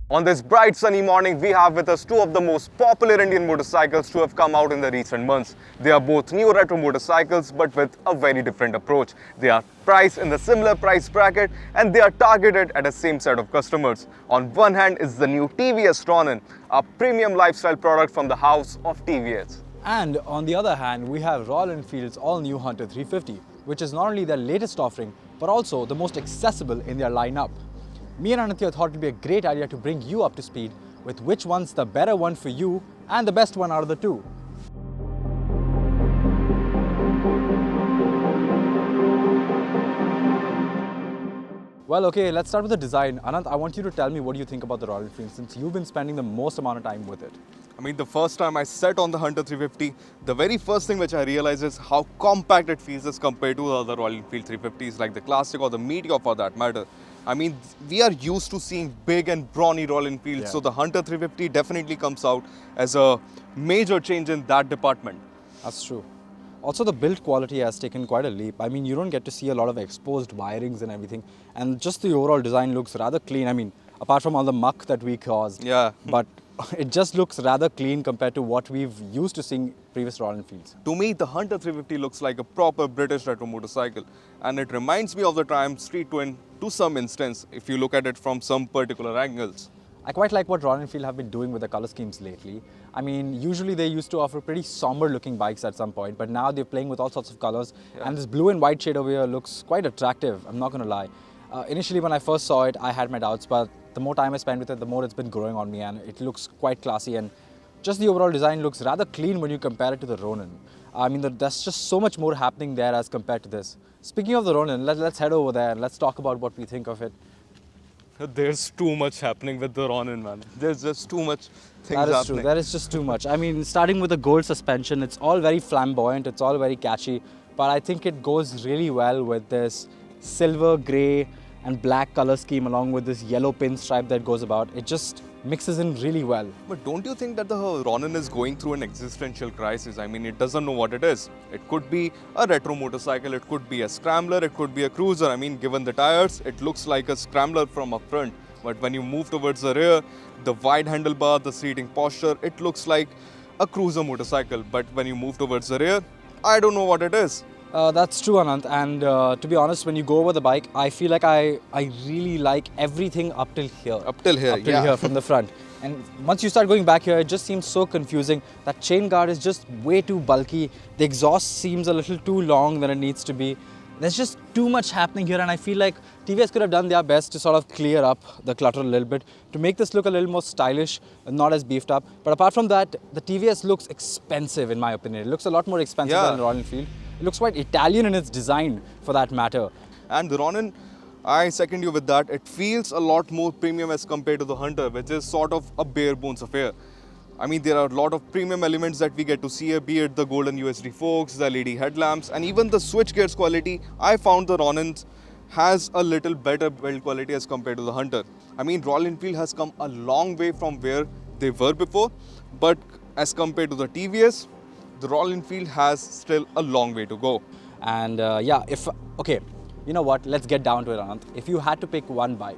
On this bright sunny morning, we have with us two of the most popular Indian motorcycles to have come out in the recent months. They are both new retro motorcycles but with a very different approach. They are priced in the similar price bracket and they are targeted at the same set of customers. On one hand is the new TVS Ronin, a premium lifestyle product from the house of TVS. And on the other hand, we have Royal Enfield's all-new Hunter 350, which is not only their latest offering, but also the most accessible in their lineup. Me and Anantya thought it would be a great idea to bring you up to speed with which one's the better one for you and the best one out of the two. Well, okay, let's start with the design. Anant, I want you to tell me what you think about the Royal Enfield since you've been spending the most amount of time with it. I mean, the first time I sat on the Hunter 350, the very first thing which I realized is how compact it feels as compared to the other Royal Enfield 350s like the Classic or the Meteor for that matter. I mean, we are used to seeing big and brawny Royal Enfields, so the Hunter 350 definitely comes out as a major change in that department. That's true. Also, the build quality has taken quite a leap. I mean, you don't get to see a lot of exposed wirings and everything, and just the overall design looks rather clean. I mean, apart from all the muck that we caused. Yeah. But it just looks rather clean compared to what we've used to seeing previous Royal Enfields. To me, the Hunter 350 looks like a proper British retro motorcycle, and it reminds me of the Triumph Street Twin to some instance if you look at it from some particular angles. I quite like what Royal Enfield have been doing with the color schemes lately. I mean, usually they used to offer pretty somber looking bikes at some point, but now they're playing with all sorts of colors, and this blue and white shade over here looks quite attractive, I'm not going to lie. Initially when I first saw it, I had my doubts, but the more time I spend with it, the more it's been growing on me, and it looks quite classy, and just the overall design looks rather clean when you compare it to the Ronin. I mean, there's just so much more happening there as compared to this. Speaking of the Ronin, let's head over there and let's talk about what we think of it. There's too much happening with the Ronin, man. There's just too much things happening. That is true. That is just too much. I mean, starting with the gold suspension, it's all very flamboyant, it's all very catchy, but I think it goes really well with this silver, grey and black color scheme along with this yellow pinstripe that goes about. It just mixes in really well. But don't you think that the Ronin is going through an existential crisis? I mean, it doesn't know what it is. It could be a retro motorcycle, it could be a scrambler, it could be a cruiser. I mean, given the tires, it looks like a scrambler from up front. But when you move towards the rear, the wide handlebar, the seating posture, it looks like a cruiser motorcycle. But when you move towards the rear, I don't know what it is. That's true, Anant, and to be honest, when you go over the bike, I feel like I really like everything up till here. Up till here, here from the front. And once you start going back here, it just seems so confusing. That chain guard is just way too bulky. The exhaust seems a little too long than it needs to be. There's just too much happening here, and I feel like TVS could have done their best to sort of clear up the clutter a little bit to make this look a little more stylish and not as beefed up. But apart from that, the TVS looks expensive in my opinion. It looks a lot more expensive than the Royal Enfield. It looks quite Italian in its design for that matter. And the Ronin, I second you with that. It feels a lot more premium as compared to the Hunter, which is sort of a bare bones affair. I mean, there are a lot of premium elements that we get to see here, be it the golden USD forks, the LED headlamps, and even the switch gears quality. I found the Ronin has a little better build quality as compared to the Hunter. I mean, Royal Enfield has come a long way from where they were before, but as compared to the TVS, the Royal Enfield has still a long way to go. And okay, you know what, let's get down to it, Anant. If you had to pick one bike,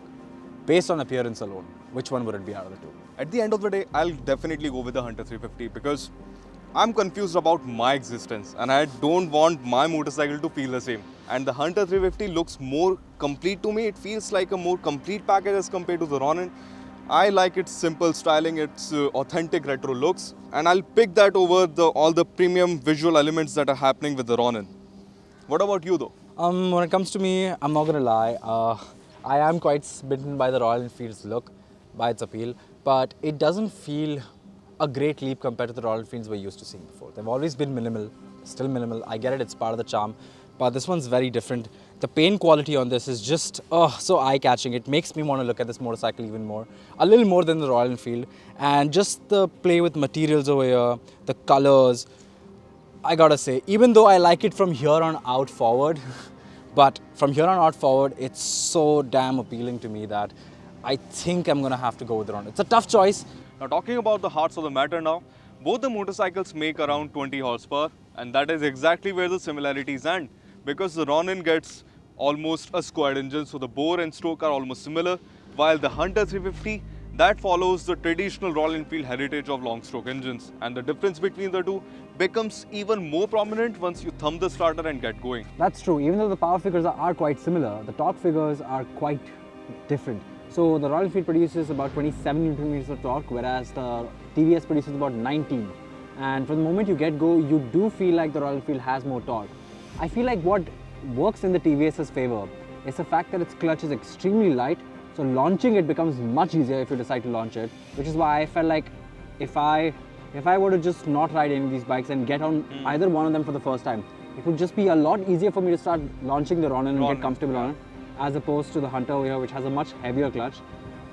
based on appearance alone, which one would it be out of the two? At the end of the day, I'll definitely go with the Hunter 350 because I'm confused about my existence and I don't want my motorcycle to feel the same. And the Hunter 350 looks more complete to me. It feels like a more complete package as compared to the Ronin. I like its simple styling, its authentic retro looks, and I'll pick that over all the premium visual elements that are happening with the Ronin. What about you though? When it comes to me, I'm not gonna lie, I am quite smitten by the Royal Enfield's look, by its appeal, but it doesn't feel a great leap compared to the Royal Enfields we're used to seeing before. They've always been minimal, still minimal. I get it, it's part of the charm, but this one's very different. The paint quality on this is just so eye-catching. It makes me want to look at this motorcycle even more, a little more than the Royal Enfield. And just the play with materials over here, the colors, I gotta say, even though I like it from here on out forward, but from here on out forward, it's so damn appealing to me that I think I'm gonna have to go with the Ronin. It's a tough choice. Now talking about the hearts of the matter now, both the motorcycles make around 20 horsepower, and that is exactly where the similarities end, because the Ronin gets almost a squad engine, so the bore and stroke are almost similar, while the Hunter 350, that follows the traditional Royal Enfield heritage of long-stroke engines, and the difference between the two becomes even more prominent once you thumb the starter and get going. That's true. Even though the power figures are quite similar, the torque figures are quite different. So the Royal Enfield produces about 27 Newton meters of torque, whereas the TVS produces about 19. And from the moment you get go, you do feel like the Royal Enfield has more torque. I feel like what works in the TVS's favor is the fact that its clutch is extremely light. So launching it becomes much easier if you decide to launch it, which is why I felt like if I were to just not ride any of these bikes and get on either one of them for the first time, it would just be a lot easier for me to start launching the Ronin and get comfortable on it, as opposed to the Hunter over here, which has a much heavier clutch.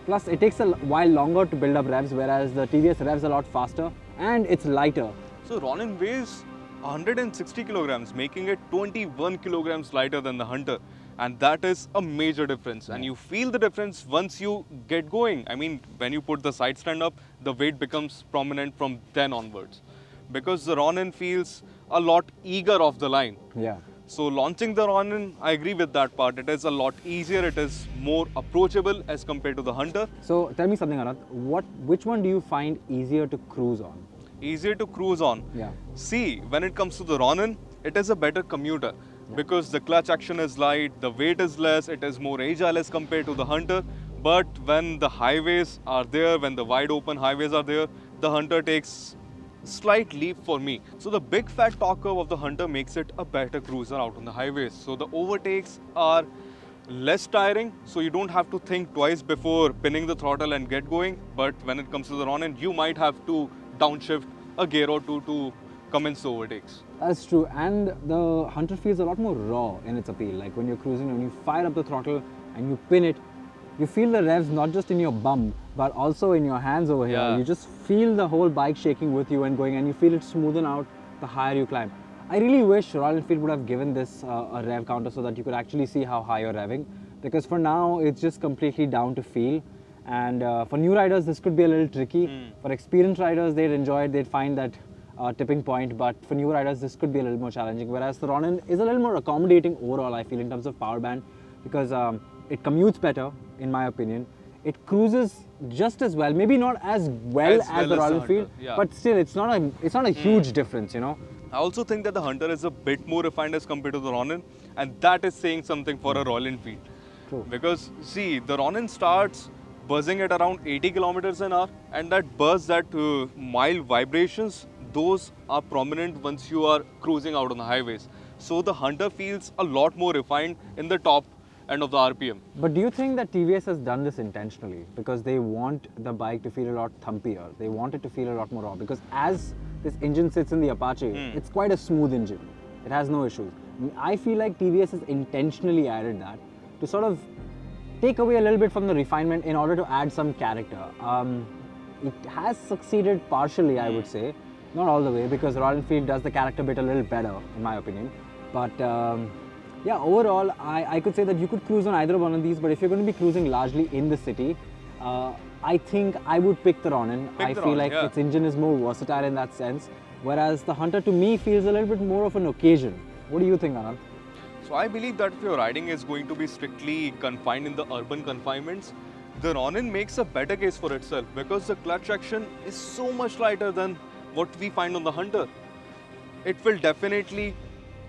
Plus, it takes a while longer to build up revs, whereas the TVS revs a lot faster and it's lighter. So Ronin weighs 160 kilograms, making it 21 kilograms lighter than the Hunter. And that is a major difference. And you feel the difference once you get going. I mean, when you put the side stand up, the weight becomes prominent from then onwards. Because the Ronin feels a lot eager off the line. Yeah. So launching the Ronin, I agree with that part. It is a lot easier. It is more approachable as compared to the Hunter. So tell me something, Anant. Which one do you find easier to cruise on? Easier to cruise on. Yeah. See, when it comes to the Ronin, it is a better commuter. Because the clutch action is light, the weight is less, it is more agile as compared to the Hunter. But when the highways are there, when the wide open highways are there, the Hunter takes slight leap for me. So the big fat torque curve of the Hunter makes it a better cruiser out on the highways. So the overtakes are less tiring, so you don't have to think twice before pinning the throttle and get going. But when it comes to the Ronin, you might have to downshift a gear or two to commence the overtakes. That's true, and the Hunter feels a lot more raw in its appeal. Like when you're cruising, when you fire up the throttle and you pin it, you feel the revs not just in your bum, but also in your hands over here. Yeah. You just feel the whole bike shaking with you and going, and you feel it smoothen out the higher you climb. I really wish Royal Enfield would have given this a rev counter so that you could actually see how high you're revving, because for now it's just completely down to feel. And for new riders, this could be a little tricky. For experienced riders, they'd enjoy it, they'd find that tipping point, but for new riders this could be a little more challenging, whereas the Ronin is a little more accommodating overall, I feel, in terms of power band, because it commutes better in my opinion. It cruises just as well, maybe not as well as the Royal Enfield, but still it's not a huge difference, you know. I also think that the Hunter is a bit more refined as compared to the Ronin, and that is saying something for a Royal Enfield. True. Because see, the Ronin starts buzzing at around 80 kilometers an hour, and that buzz, that mild vibrations, those are prominent once you are cruising out on the highways. So the Hunter feels a lot more refined in the top end of the RPM. But do you think that TVS has done this intentionally because they want the bike to feel a lot thumpier? They want it to feel a lot more raw, because as this engine sits in the Apache, it's quite a smooth engine. It has no issues. I feel like TVS has intentionally added that to sort of take away a little bit from the refinement in order to add some character. It has succeeded partially, I would say. Not all the way, because Royal Enfield does the character bit a little better, in my opinion. But yeah, overall, I could say that you could cruise on either one of these, but if you're going to be cruising largely in the city, I think I would pick the Ronin. I feel like its engine is more versatile in that sense, whereas the Hunter to me feels a little bit more of an occasion. What do you think, Anand? So I believe that if your riding is going to be strictly confined in the urban confinements, the Ronin makes a better case for itself, because the clutch action is so much lighter than what we find on the Hunter. It will definitely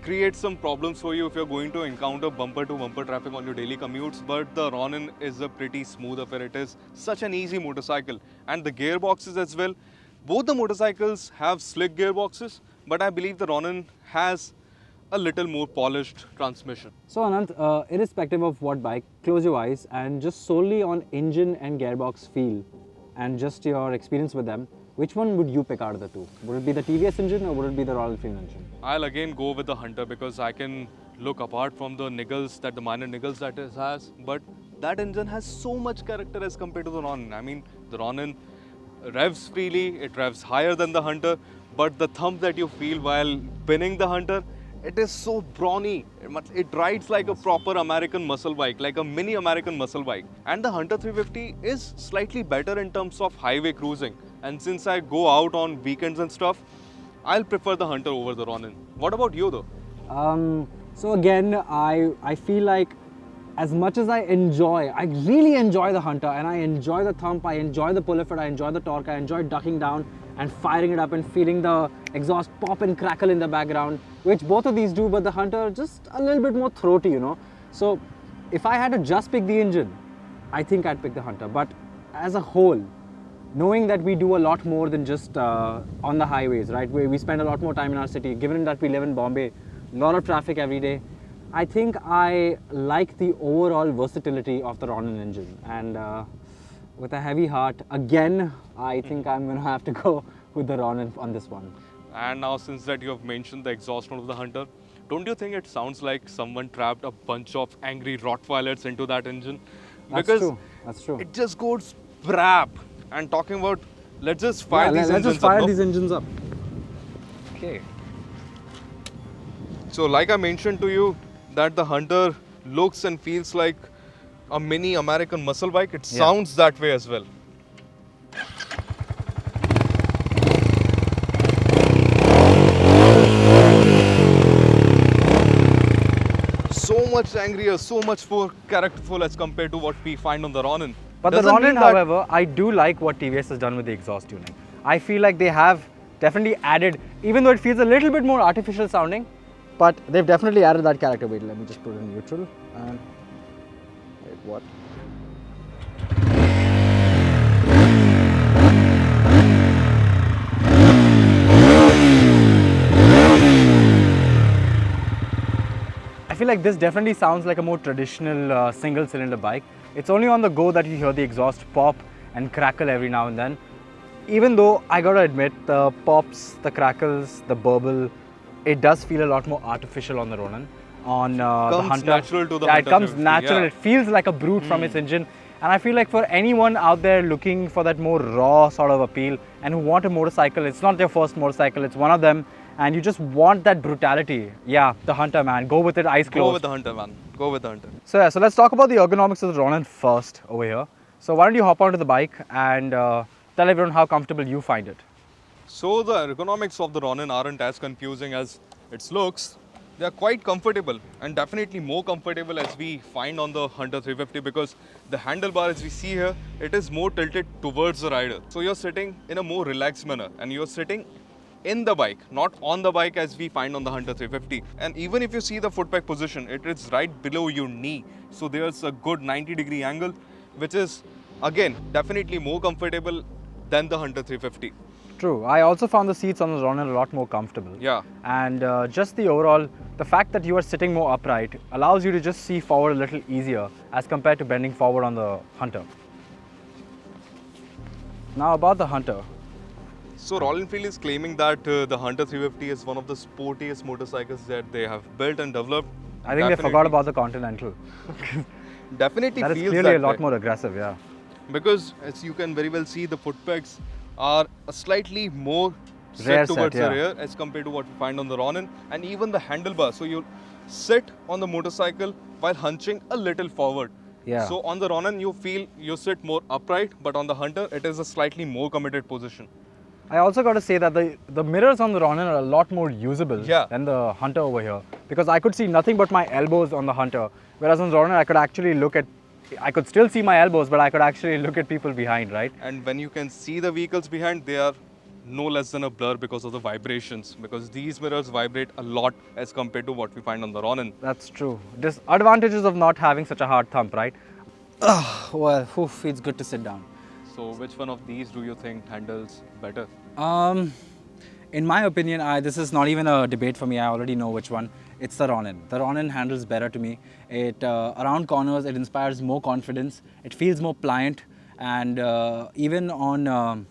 create some problems for you if you're going to encounter bumper to bumper traffic on your daily commutes, but the Ronin is a pretty smooth affair. It is such an easy motorcycle, and the gearboxes as well. Both the motorcycles have slick gearboxes, but I believe the Ronin has a little more polished transmission. So Anant, irrespective of what bike, close your eyes and just solely on engine and gearbox feel and just your experience with them, which one would you pick out of the two? Would it be the TVS engine or would it be the Royal Enfield engine? I'll again go with the Hunter, because I can look apart from the niggles, the minor niggles that it has, but that engine has so much character as compared to the Ronin. I mean, the Ronin revs freely, it revs higher than the Hunter, but the thump that you feel while pinning the Hunter, it is so brawny. It rides like a proper American muscle bike, like a mini American muscle bike. And the Hunter 350 is slightly better in terms of highway cruising. And since I go out on weekends and stuff, I'll prefer the Hunter over the Ronin. What about you though? So again, I feel like as much as I really enjoy the Hunter, and I enjoy the thump, I enjoy the pull effort, I enjoy the torque, I enjoy ducking down and firing it up and feeling the exhaust pop and crackle in the background, which both of these do, but the Hunter just a little bit more throaty, you know. So if I had to just pick the engine, I think I'd pick the Hunter. But as a whole, knowing that we do a lot more than just on the highways, right? We spend a lot more time in our city, given that we live in Bombay, a lot of traffic every day. I think I like the overall versatility of the Ronin engine, and with a heavy heart, again, I think I'm going to have to go with the Ronin on this one. And now, since that you have mentioned the exhaust note of the Hunter, don't you think it sounds like someone trapped a bunch of angry Rottweilers into that engine? That's true. It just goes brap. And talking about, let's just fire these engines up. Let's just fire these engines up. Okay. So like I mentioned to you, that the Hunter looks and feels like a mini American muscle bike. It sounds that way as well. So much angrier, so much more characterful as compared to what we find on the Ronin. But the Ronin, however, I do like what TVS has done with the exhaust tuning. I feel like they have definitely added, even though it feels a little bit more artificial sounding, but they've definitely added that character. Wait, let me just put it in neutral. And wait, what? I feel like this definitely sounds like a more traditional single-cylinder bike. It's only on the go that you hear the exhaust pop and crackle every now and then. Even though I gotta admit, the pops, the crackles, the burble, it does feel a lot more artificial on the Ronin. On the Hunter, natural to the Hunter. It comes natural. It feels like a brute from its engine. And I feel like for anyone out there looking for that more raw sort of appeal and who want a motorcycle, it's not their first motorcycle, it's one of them, and you just want that brutality. Yeah, the Hunter, man. Go with it, eyes closed. Go with the Hunter, man. Go with the Hunter. So yeah, so let's talk about the ergonomics of the Ronin first over here. So why don't you hop onto the bike and tell everyone how comfortable you find it. So the ergonomics of the Ronin aren't as confusing as it looks. They are quite comfortable, and definitely more comfortable as we find on the Hunter 350, because the handlebar as we see here, it is more tilted towards the rider. So you're sitting in a more relaxed manner and you're sitting in the bike, not on the bike as we find on the Hunter 350. And even if you see the foot peg position, it is right below your knee. So there's a good 90-degree angle, which is again definitely more comfortable than the Hunter 350. True. I also found the seats on the Ronin a lot more comfortable. Yeah. And just the overall, the fact that you are sitting more upright allows you to just see forward a little easier as compared to bending forward on the Hunter. Now about the Hunter. So Royal Enfield is claiming that the Hunter 350 is one of the sportiest motorcycles that they have built and developed. I think they forgot about the Continental. Definitely that is feels clearly that a lot way. more aggressive, yeah. Because as you can very well see, the foot pegs are a slightly more Rear set towards set, yeah. the rear as compared to what we find on the Ronin, and even the handlebar. So you sit on the motorcycle while hunching a little forward. Yeah. So on the Ronin, you feel you sit more upright, but on the Hunter, it is a slightly more committed position. I also got to say that the mirrors on the Ronin are a lot more usable than the Hunter over here, because I could see nothing but my elbows on the Hunter, whereas on the Ronin I could actually I could still see my elbows, but I could actually look at people behind, right? And when you can see the vehicles behind, they are no less than a blur because of the vibrations, because these mirrors vibrate a lot as compared to what we find on the Ronin. That's true. Disadvantages of not having such a hard thump, right? Well, it's good to sit down. So which one of these do you think handles better? In my opinion, this is not even a debate for me. I already know which one. It's the Ronin. The Ronin handles better to me. It around corners, it inspires more confidence. It feels more pliant, and even on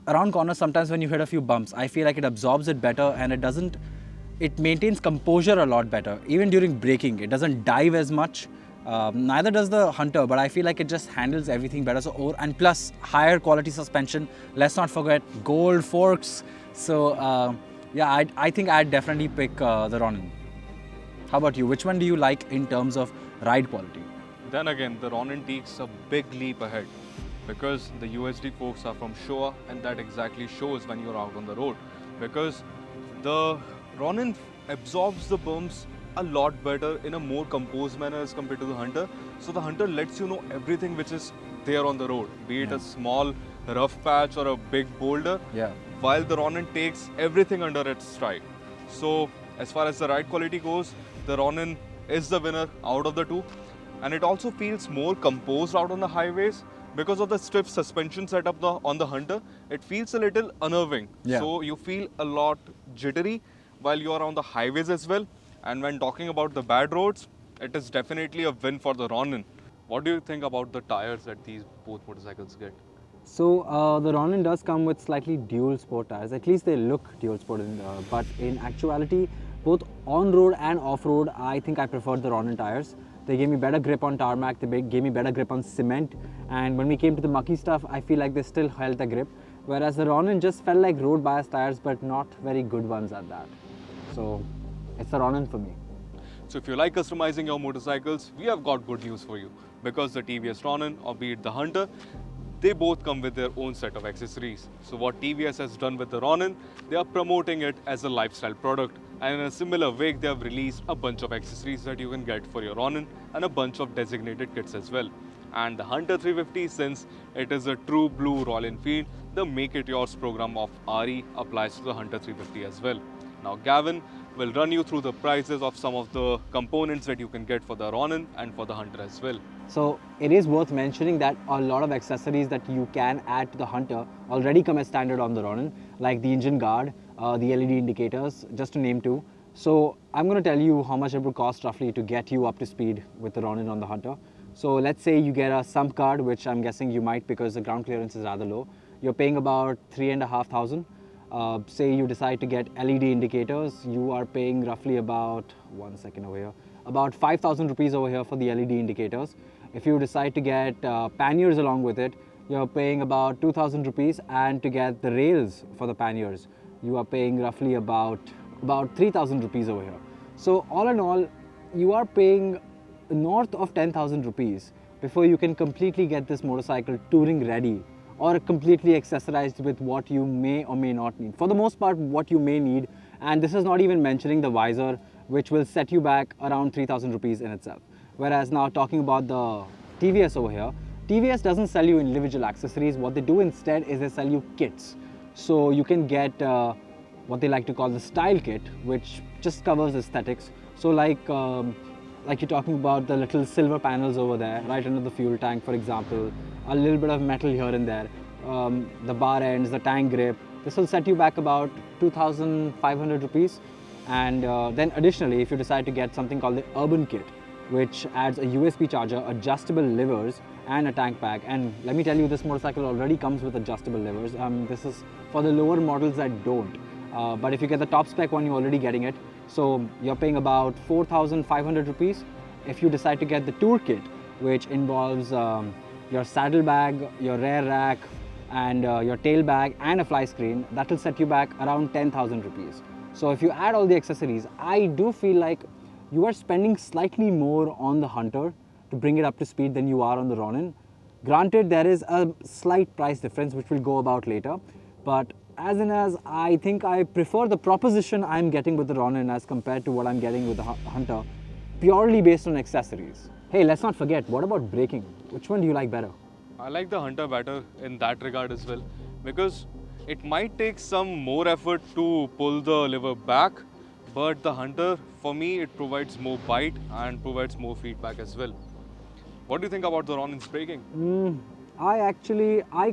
around corners, sometimes when you hit a few bumps, I feel like it absorbs it better, and it maintains composure a lot better. Even during braking, it doesn't dive as much. Neither does the Hunter, but I feel like it just handles everything better. And plus, higher quality suspension. Let's not forget gold forks. So yeah, I think I'd definitely pick the Ronin. How about you? Which one do you like in terms of ride quality? Then again, the Ronin takes a big leap ahead, because the USD forks are from Showa, and that exactly shows when you're out on the road, because the Ronin absorbs the bumps a lot better in a more composed manner as compared to the Hunter. So the Hunter lets you know everything which is there on the road, be it a small rough patch or a big boulder, Yeah. while the Ronin takes everything under its stride. So as far as the ride quality goes, the Ronin is the winner out of the two, and it also feels more composed out on the highways because of the stiff suspension setup on the Hunter. It feels a little unnerving, Yeah. so you feel a lot jittery while you are on the highways as well. And when talking about the bad roads, it is definitely a win for the Ronin. What do you think about the tires that these both motorcycles get? So the Ronin does come with slightly dual sport tires. At least they look dual sport, but in actuality, both on-road and off-road, I think I preferred the Ronin tires. They gave me better grip on tarmac, they gave me better grip on cement, and when we came to the mucky stuff, I feel like they still held the grip. Whereas the Ronin just felt like road bias tires, but not very good ones at that. So it's the Ronin for me. So if you like customizing your motorcycles, we have got good news for you, because the TVS Ronin or be it the Hunter, they both come with their own set of accessories. So what TVS has done with the Ronin, they are promoting it as a lifestyle product, and in a similar way they have released a bunch of accessories that you can get for your Ronin and a bunch of designated kits as well. And the Hunter 350, since it is a true blue Royal Enfield, the Make It Yours program of RE applies to the Hunter 350 as well. Now Gavin will run you through the prices of some of the components that you can get for the Ronin and for the Hunter as well. So it is worth mentioning that a lot of accessories that you can add to the Hunter already come as standard on the Ronin, like the engine guard, the LED indicators, just to name two. So I'm going to tell you how much it would cost roughly to get you up to speed with the Ronin on the Hunter. So let's say you get a sump guard, which I'm guessing you might because the ground clearance is rather low. You're paying about 3,500. Say you decide to get LED indicators, you are paying roughly about, one second over here, about 5,000 rupees over here for the LED indicators. If you decide to get panniers along with it, you're paying about 2,000 rupees, and to get the rails for the panniers, you are paying roughly about 3,000 rupees over here. So all in all, you are paying north of 10,000 rupees before you can completely get this motorcycle touring ready or completely accessorized with what you may or may not need. For the most part, what you may need, and this is not even mentioning the visor, which will set you back around 3,000 rupees in itself. Whereas now talking about the TVS over here, TVS doesn't sell you individual accessories. What they do instead is they sell you kits. So you can get what they like to call the style kit, which just covers aesthetics. So like you're talking about the little silver panels over there, right under the fuel tank, for example, a little bit of metal here and there, the bar ends, the tank grip. This will set you back about 2,500 rupees. And then additionally, if you decide to get something called the Urban Kit, which adds a USB charger, adjustable levers, and a tank pack. And let me tell you, this motorcycle already comes with adjustable levers. This is for the lower models that don't. But if you get the top spec one, you're already getting it. So you're paying about 4,500 rupees. If you decide to get the Tour Kit, which involves your saddlebag, your rear rack, and your tail bag, and a fly screen, that will set you back around 10,000 rupees. So if you add all the accessories, I do feel like you are spending slightly more on the Hunter to bring it up to speed than you are on the Ronin. Granted, there is a slight price difference which we'll go about later, but as in as I think I prefer the proposition I'm getting with the Ronin as compared to what I'm getting with the Hunter, purely based on accessories. Hey, let's not forget, what about braking? Which one do you like better? I like the Hunter better in that regard as well, because it might take some more effort to pull the lever back, but the Hunter, for me, it provides more bite and provides more feedback as well. What do you think about the Ronin's braking? I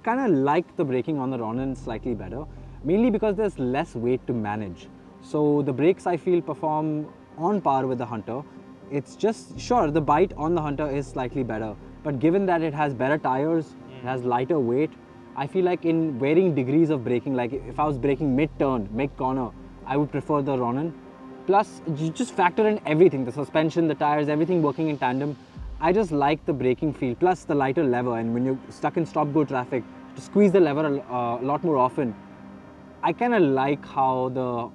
kind of like the braking on the Ronin slightly better, mainly because there's less weight to manage. So the brakes I feel perform on par with the Hunter. It's just, sure, the bite on the Hunter is slightly better, but given that it has better tires, it has lighter weight, I feel like in varying degrees of braking, like if I was braking mid-turn, mid-corner, I would prefer the Ronin. Plus, you just factor in everything, the suspension, the tires, everything working in tandem. I just like the braking feel, plus the lighter lever, and when you're stuck in stop-go traffic, to squeeze the lever a lot more often. I kind of like how the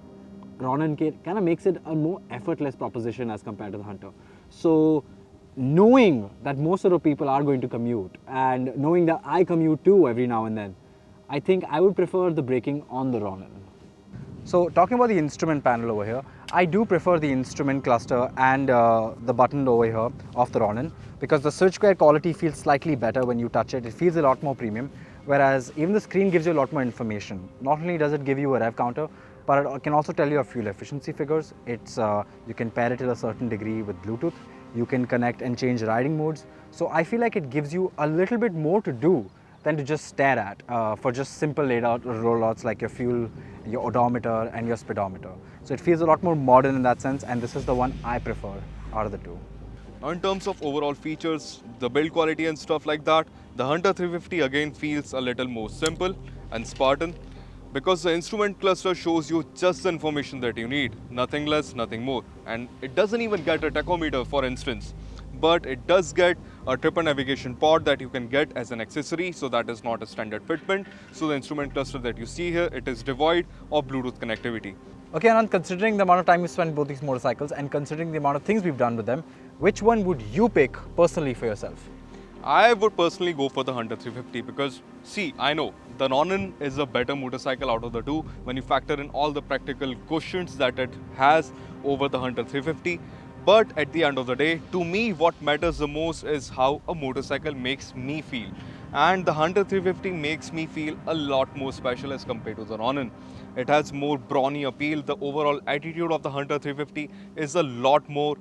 Ronin kit kind of makes it a more effortless proposition as compared to the Hunter. So knowing that most of the people are going to commute, and knowing that I commute too every now and then, I think I would prefer the braking on the Ronin. So talking about the instrument panel over here, I do prefer the instrument cluster and the button over here of the Ronin, because the switchgear quality feels slightly better when you touch it. It feels a lot more premium, whereas even the screen gives you a lot more information. Not only does it give you a rev counter, but it can also tell you your fuel efficiency figures. You can pair it to a certain degree with Bluetooth. You can connect and change riding modes. So I feel like it gives you a little bit more to do than to just stare at for just simple rollouts like your fuel, your odometer and your speedometer. So it feels a lot more modern in that sense, and this is the one I prefer out of the two. Now, in terms of overall features, the build quality and stuff like that, the Hunter 350 again feels a little more simple and Spartan, because the instrument cluster shows you just the information that you need, nothing less, nothing more. And it doesn't even get a tachometer, for instance, but it does get a tripper navigation pod that you can get as an accessory, so that is not a standard fitment. So the instrument cluster that you see here, it is devoid of Bluetooth connectivity. Okay, Anand, considering the amount of time we spent both these motorcycles and considering the amount of things we've done with them, which one would you pick personally for yourself? I would personally go for the Hunter 350 because, see, I know the Ronin is a better motorcycle out of the two when you factor in all the practical cushions that it has over the Hunter 350. But at the end of the day, to me, what matters the most is how a motorcycle makes me feel. And the Hunter 350 makes me feel a lot more special as compared to the Ronin. It has more brawny appeal. The overall attitude of the Hunter 350 is a lot more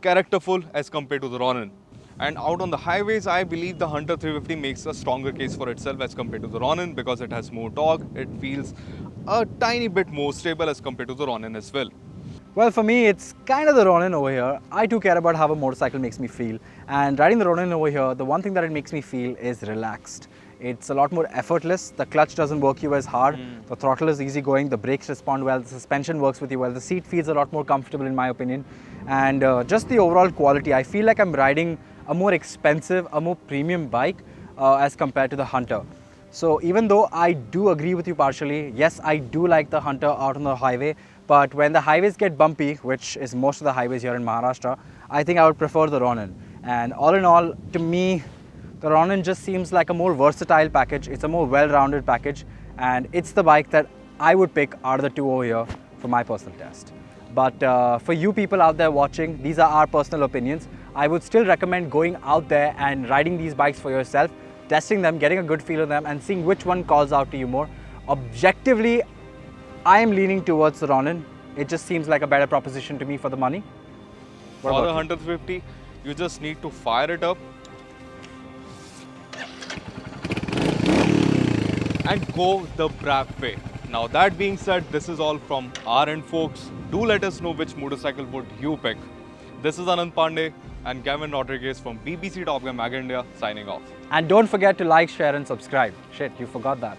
characterful as compared to the Ronin. And out on the highways, I believe the Hunter 350 makes a stronger case for itself as compared to the Ronin because it has more torque. It feels a tiny bit more stable as compared to the Ronin as well. Well, for me, it's kind of the Ronin over here. I too care about how a motorcycle makes me feel. And riding the Ronin over here, the one thing that it makes me feel is relaxed. It's a lot more effortless. The clutch doesn't work you as hard. The throttle is easygoing. The brakes respond well. The suspension works with you well. The seat feels a lot more comfortable in my opinion. And just the overall quality, I feel like I'm riding a more expensive, a more premium bike as compared to the Hunter. So even though I do agree with you partially, yes, I do like the Hunter out on the highway, but when the highways get bumpy, which is most of the highways here in Maharashtra, I think I would prefer the Ronin. And all in all, to me, the Ronin just seems like a more versatile package. It's a more well-rounded package, and it's the bike that I would pick out of the two over here for my personal test. But for you people out there watching, these are our personal opinions. I would still recommend going out there and riding these bikes for yourself, testing them, getting a good feel of them, and seeing which one calls out to you more. Objectively, I am leaning towards the Ronin. It just seems like a better proposition to me for the money. For the Hunter 350, you just need to fire it up and go the brave way. Now that being said, this is all from our end, folks. Do let us know which motorcycle would you pick. This is Anand Pandey and Gavin Rodriguez from BBC Top Gear Mag India signing off. And don't forget to like, share and subscribe. Shit, you forgot that.